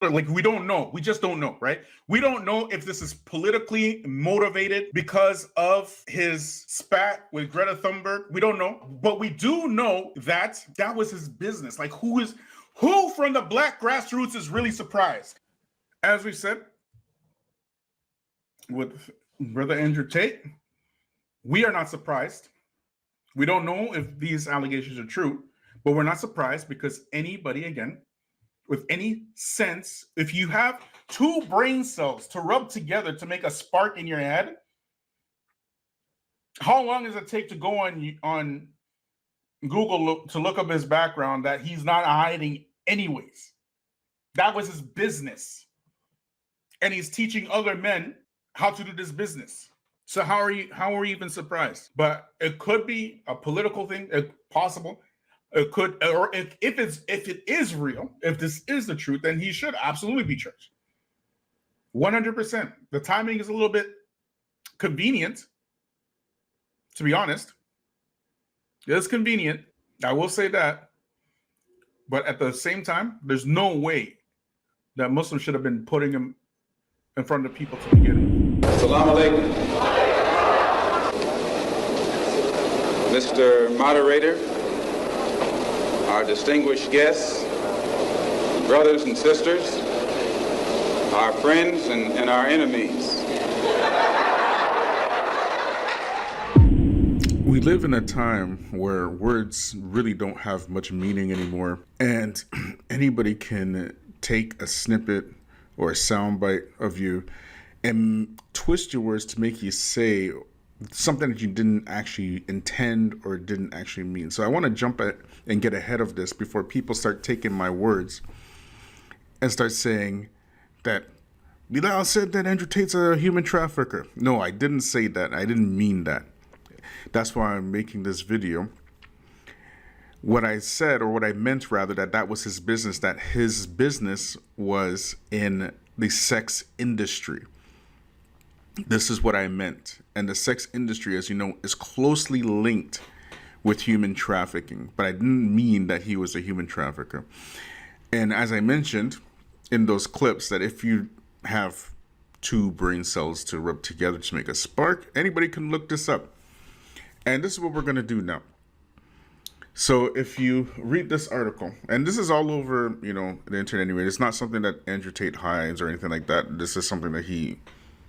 Like, we don't know. We just don't know, right? We don't know if this is politically motivated because of his spat with Greta Thunberg. We don't know. But we do know that that was his business. Like, who from the black grassroots is really surprised? As we said, with Brother Andrew Tate, we are not surprised. We don't know if these allegations are true, but we're not surprised because anybody, again, with any sense, if you have two brain cells to rub together to make a spark in your head, how long does it take to go on Google to look up his background that he's not hiding anyways? That was his business. And he's teaching other men how to do this business. So how are you even surprised? But it could be a political thing, possible. It could, or if it is real, if this is the truth, then he should absolutely be charged. 100%. The timing is a little bit convenient, to be honest. It's convenient. I will say that. But at the same time, there's no way that Muslims should have been putting him in front of people to begin with. Salaam Alaikum. Mr. Moderator, our distinguished guests, brothers and sisters, our friends and our enemies. We live in a time where words really don't have much meaning anymore, and anybody can take a snippet or a soundbite of you and twist your words to make you say something that you didn't actually intend or didn't actually mean. So I want to jump at and get ahead of this before people start taking my words and start saying that Bilal said that Andrew Tate's a human trafficker. No, I didn't say that. I didn't mean that. That's why I'm making this video. What I said, or what I meant rather, that was his business, that his business was in the sex industry. This is what I meant. And the sex industry, as you know, is closely linked with human trafficking. But I didn't mean that he was a human trafficker. And as I mentioned in those clips, that if you have two brain cells to rub together to make a spark, anybody can look this up. And this is what we're going to do now. So if you read this article, and this is all over, the internet anyway, it's not something that Andrew Tate hides or anything like that. This is something that he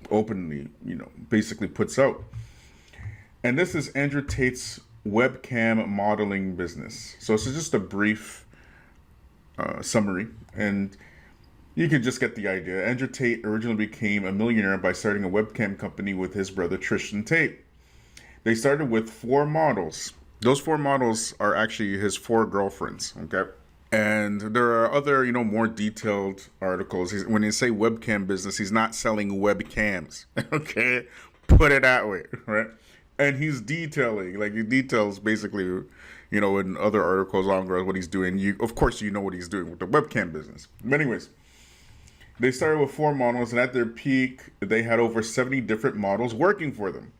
openly, basically puts out. And this is Andrew Tate's webcam modeling business. So it's just a brief summary, and you can just get the idea. Andrew Tate originally became a millionaire by starting a webcam company with his brother Tristan Tate. They started with 4 models. Those 4 models are actually his 4 girlfriends, okay? And there are other, more detailed articles. When you say webcam business, he's not selling webcams, okay? Put it that way, right? And he's detailing, he details basically, in other articles longer what he's doing. Of course, you know what he's doing with the webcam business. But anyways, they started with 4 models, and at their peak, they had over 70 different models working for them.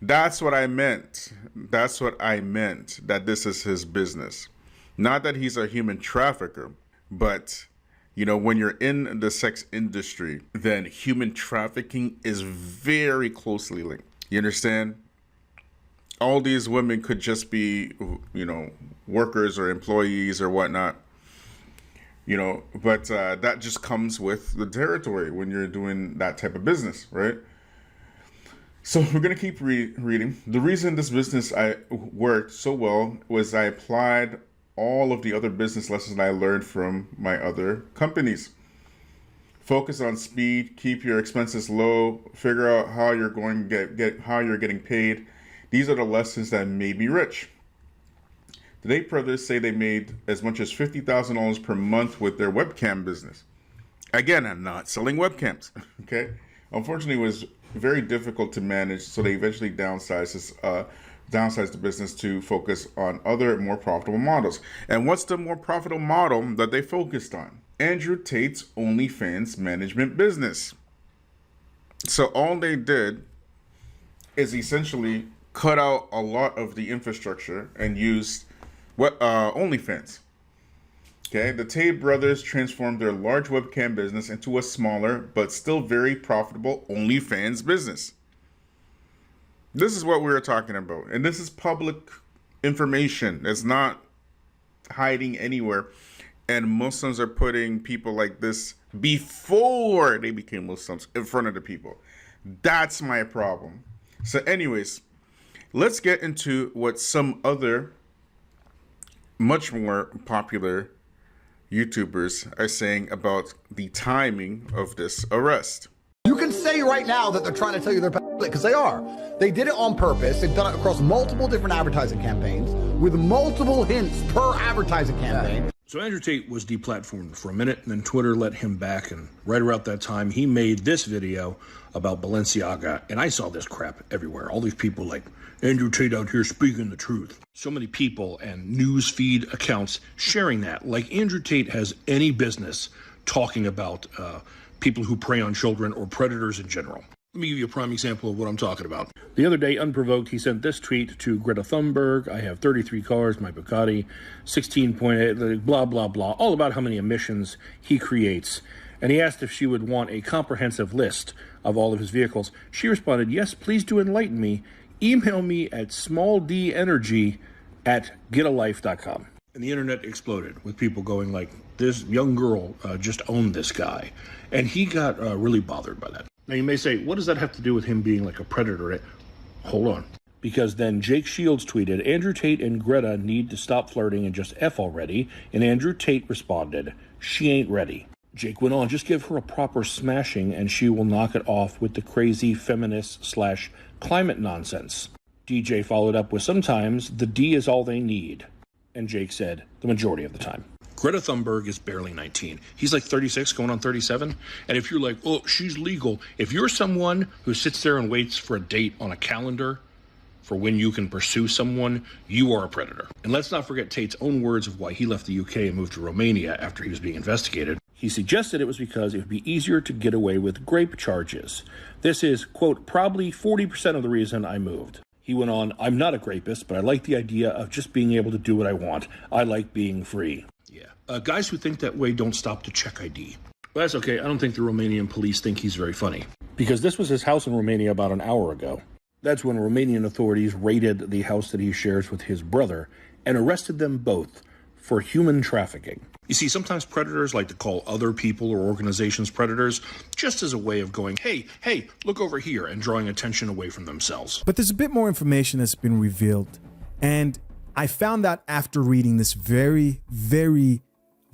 That's what I meant. That's what I meant, that this is his business. Not that he's a human trafficker, but, when you're in the sex industry, then human trafficking is very closely linked. You understand? All these women could just be, workers or employees or whatnot. But that just comes with the territory when you're doing that type of business, right? So we're going to keep reading. The reason this business worked so well was I applied all of the other business lessons I learned from my other companies. Focus on speed, keep your expenses low, figure out how you're going to get how you're getting paid. These are the lessons that made me rich. The Tate brothers say they made as much as $50,000 per month with their webcam business. Again, I'm not selling webcams, okay? Unfortunately, it was very difficult to manage, so they eventually downsized the business to focus on other more profitable models. And what's the more profitable model that they focused on? Andrew Tate's OnlyFans management business. So all they did is essentially cut out a lot of the infrastructure and used OnlyFans. Okay, the Tate brothers transformed their large webcam business into a smaller but still very profitable OnlyFans business. This is what we were talking about, and this is public information. It's not hiding anywhere. And Muslims are putting people like this before they became Muslims in front of the people. That's my problem. So anyways, let's get into what some other much more popular YouTubers are saying about the timing of this arrest. You can say right now that they're trying to tell you they're because they are. They did it on purpose. They've done it across multiple different advertising campaigns with multiple hints per advertising campaign. So Andrew Tate was deplatformed for a minute, and then Twitter let him back, and right around that time, he made this video about Balenciaga, and I saw this crap everywhere. All these people like, Andrew Tate out here speaking the truth. So many people and news feed accounts sharing that, like Andrew Tate has any business talking about people who prey on children or predators in general. Let me give you a prime example of what I'm talking about. The other day, unprovoked, he sent this tweet to Greta Thunberg. I have 33 cars, my Bugatti, 16.8, blah, blah, blah, all about how many emissions he creates. And he asked if she would want a comprehensive list of all of his vehicles. She responded, yes, please do enlighten me. Email me at smalldenergy@getalife.com. And the internet exploded with people going like, this young girl just owned this guy. And he got really bothered by that. Now you may say, what does that have to do with him being like a predator? Hold on. Because then Jake Shields tweeted, Andrew Tate and Greta need to stop flirting and just F already. And Andrew Tate responded, she ain't ready. Jake went on, just give her a proper smashing and she will knock it off with the crazy feminist/climate nonsense. DJ followed up with, sometimes the D is all they need. And Jake said, the majority of the time. Greta Thunberg is barely 19. He's like 36, going on 37. And if you're like, oh, she's legal. If you're someone who sits there and waits for a date on a calendar for when you can pursue someone, you are a predator. And let's not forget Tate's own words of why he left the UK and moved to Romania after he was being investigated. He suggested it was because it would be easier to get away with grape charges. This is, quote, probably 40% of the reason I moved. He went on, I'm not a rapist, but I like the idea of just being able to do what I want. I like being free. Yeah. Guys who think that way don't stop to check ID. But that's okay. I don't think the Romanian police think he's very funny. Because this was his house in Romania about an hour ago. That's when Romanian authorities raided the house that he shares with his brother and arrested them both for human trafficking. You see, sometimes predators like to call other people or organizations predators just as a way of going, hey, look over here, and drawing attention away from themselves. But there's a bit more information that's been revealed. And I found that after reading this very, very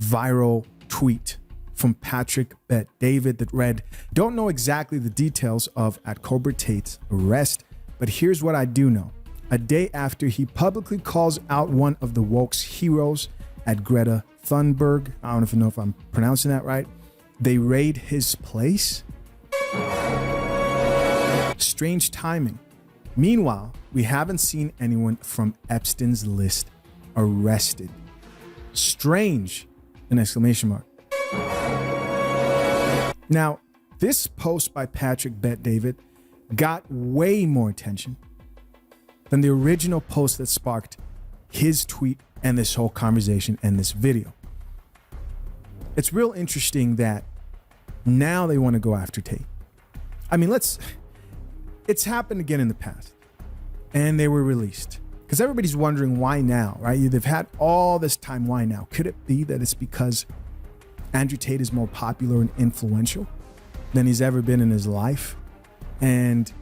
viral tweet from Patrick Bet David that read, don't know exactly the details of @Cobra Tate's arrest, but here's what I do know. A day after he publicly calls out one of the woke's heroes at Greta Thunberg, I don't even know if I'm pronouncing that right, they raid his place? Strange timing. Meanwhile, we haven't seen anyone from Epstein's list arrested. Strange, an exclamation mark. Now, this post by Patrick Bet David got way more attention than the original post that sparked his tweet and this whole conversation and this video. It's real interesting that now they want to go after Tate. I mean, it's happened again in the past and they were released because everybody's wondering why now, right? They've had all this time. Why now? Could it be that it's because Andrew Tate is more popular and influential than he's ever been in his life, and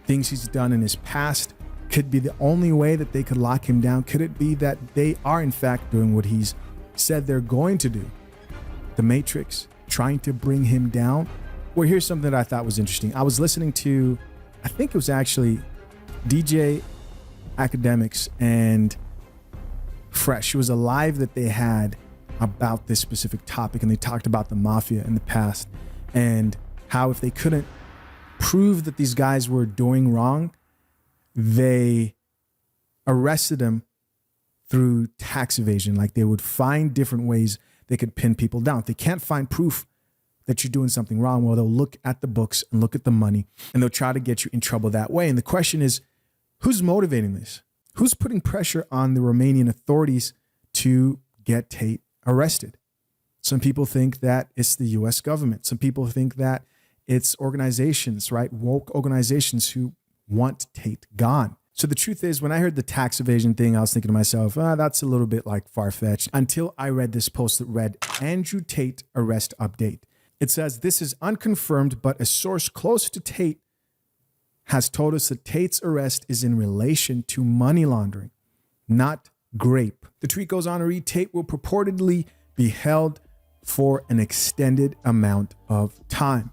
things he's done in his past could be the only way that they could lock him down? Could it be that they are in fact doing what he's said they're going to do? The Matrix, trying to bring him down? Well, here's something that I thought was interesting. I was listening to, I think it was actually DJ Academics and Fresh. It was a live that they had about this specific topic, and they talked about the mafia in the past and how if they couldn't prove that these guys were doing wrong, they arrested them through tax evasion. Like they would find different ways they could pin people down. If they can't find proof that you're doing something wrong, well, they'll look at the books and look at the money, and they'll try to get you in trouble that way. And the question is, who's motivating this? Who's putting pressure on the Romanian authorities to get Tate arrested? Some people think that it's the US government. Some people think that it's organizations, right? Woke organizations who want Tate gone. So the truth is, when I heard the tax evasion thing, I was thinking to myself, that's a little bit like far-fetched, until I read this post that read, Andrew Tate arrest update. It says, this is unconfirmed, but a source close to Tate has told us that Tate's arrest is in relation to money laundering, not grape. The tweet goes on to read, Tate will purportedly be held for an extended amount of time.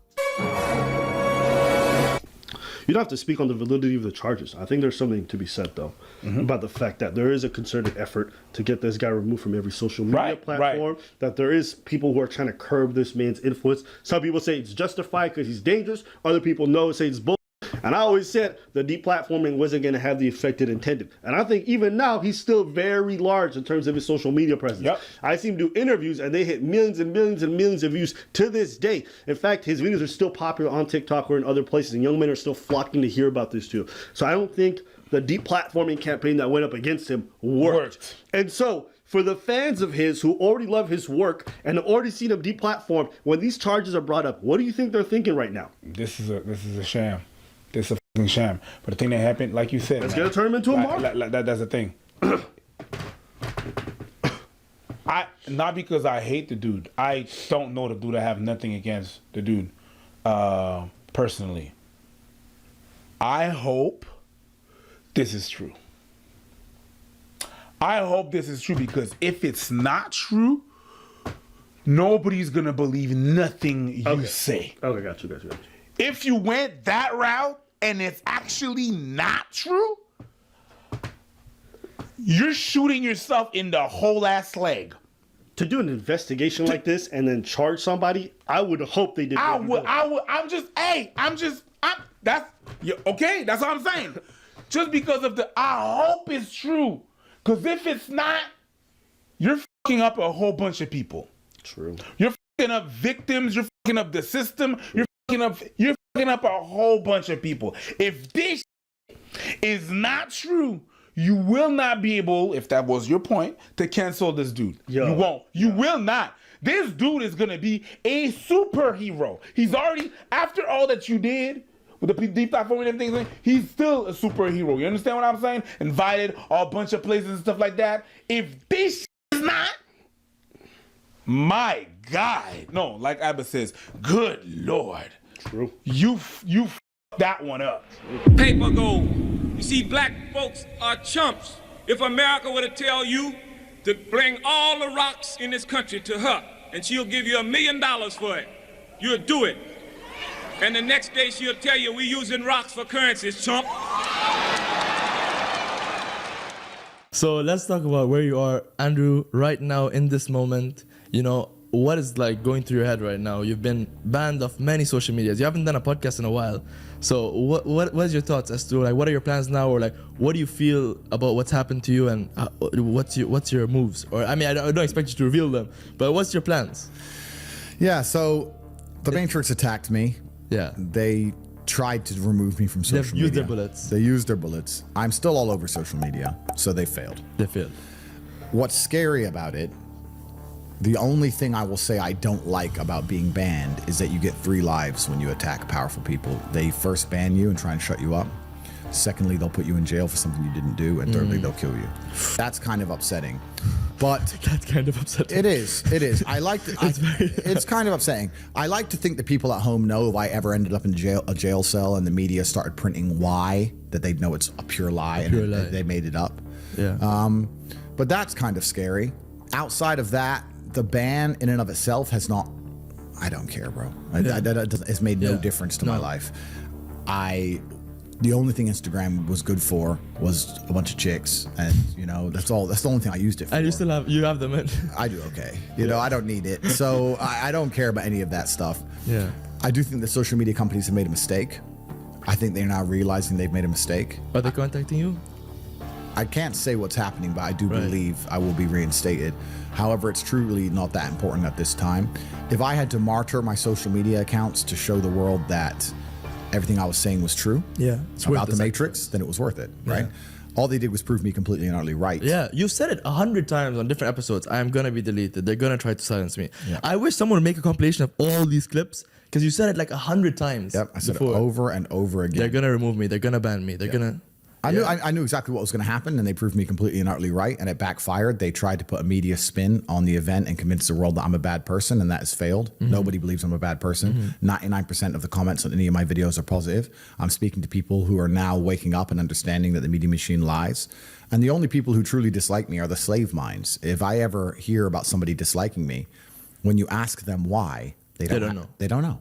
You don't have to speak on the validity of the charges. I think there's something to be said, though, about the fact that there is a concerted effort to get this guy removed from every social media platform, that there is people who are trying to curb this man's influence. Some people say it's justified because he's dangerous. Other people say it's bull. And I always said the deplatforming wasn't going to have the effect it intended. And I think even now, he's still very large in terms of his social media presence. Yep. I see him do interviews, and they hit millions and millions and millions of views to this day. In fact, his videos are still popular on TikTok or in other places, and young men are still flocking to hear about this too. So I don't think the deplatforming campaign that went up against him worked. And so, for the fans of his who already love his work and have already seen him deplatformed, when these charges are brought up, what do you think they're thinking right now? This is a sham. This is a fucking sham. But the thing that happened, like you said, let's get a tournament to a mark. That's the thing. Not because I hate the dude. I don't know the dude. I have nothing against the dude, personally. I hope this is true. I hope this is true, because if it's not true, nobody's gonna believe nothing you say. Okay, got you. If you went that route and it's actually not true, you're shooting yourself in the whole ass leg. To do an investigation like this and then charge somebody, I would hope they did. Okay, that's what I'm saying. Just because of I hope it's true. Because if it's not, you're fucking up a whole bunch of people. True. You're fucking up victims, you're fucking up the system, you're fucking up a whole bunch of people. If this is not true, you will not be able, if that was your point, to cancel this dude. You won't. You will not. This dude is going to be a superhero. He's already, after all that you did with the deep platform and everything, he's still a superhero. You understand what I'm saying? Invited a bunch of places and stuff like that. If this is not, my God. No, like Abba says, good Lord. True. You that one up. Paper gold. You see, black folks are chumps. If America were to tell you to bring all the rocks in this country to her, and she'll give you $1 million for it, you'll do it. And the next day she'll tell you we're using rocks for currencies, chump. So let's talk about where you are, Andrew, right now in this moment. You know, what is like going through your head right now? You've been banned off many social medias. You haven't done a podcast in a while. So what's your thoughts as to like what are your plans now, or like what do you feel about what's happened to you, and what's your moves? Or I mean, I don't expect you to reveal them, but what's your plans? Yeah, so the Matrix attacked me. Yeah. They tried to remove me from social media. Used their bullets. They used their bullets. I'm still all over social media, so they failed. They failed. What's scary about it, the only thing I will say I don't like about being banned is that you get 3 lives when you attack powerful people. They first ban you and try and shut you up. Secondly, they'll put you in jail for something you didn't do. And thirdly, they'll kill you. That's kind of upsetting. But that's kind of upsetting. It is. I like it's kind of upsetting. I like to think that people at home know if I ever ended up in a jail cell and the media started printing why, that they'd know it's a pure lie they made it up. Yeah. But that's kind of scary. Outside of that, the ban in and of itself has not, I don't care, bro. It's made no difference to my life. The only thing Instagram was good for was a bunch of chicks, and you know that's the only thing I used it for. And you have them. I do okay. You know, I don't need it, so I don't care about any of that stuff. Yeah. I do think the social media companies have made a mistake. I think they're now realizing they've made a mistake. Are they contacting you? I can't say what's happening, but I do believe I will be reinstated. However, it's truly not that important at this time. If I had to martyr my social media accounts to show the world that everything I was saying was true about the Matrix, then it was worth it, right? All they did was prove me completely and utterly right. Yeah, you've said it 100 times on different episodes. I am gonna be deleted. They're gonna try to silence me. Yeah. I wish someone would make a compilation of all these clips because you said it like 100 times. Yep, I said before. it over and over again. They're gonna remove me. They're gonna ban me. They're gonna. I knew exactly what was going to happen, and they proved me completely and utterly right, and it backfired. They tried to put a media spin on the event and convince the world that I'm a bad person, and that has failed. Nobody believes I'm a bad person. 99% of the comments on any of my videos are positive. I'm speaking to people who are now waking up and understanding that the media machine lies. And the only people who truly dislike me are the slave minds. If I ever hear about somebody disliking me, when you ask them why, they don't know. They don't know.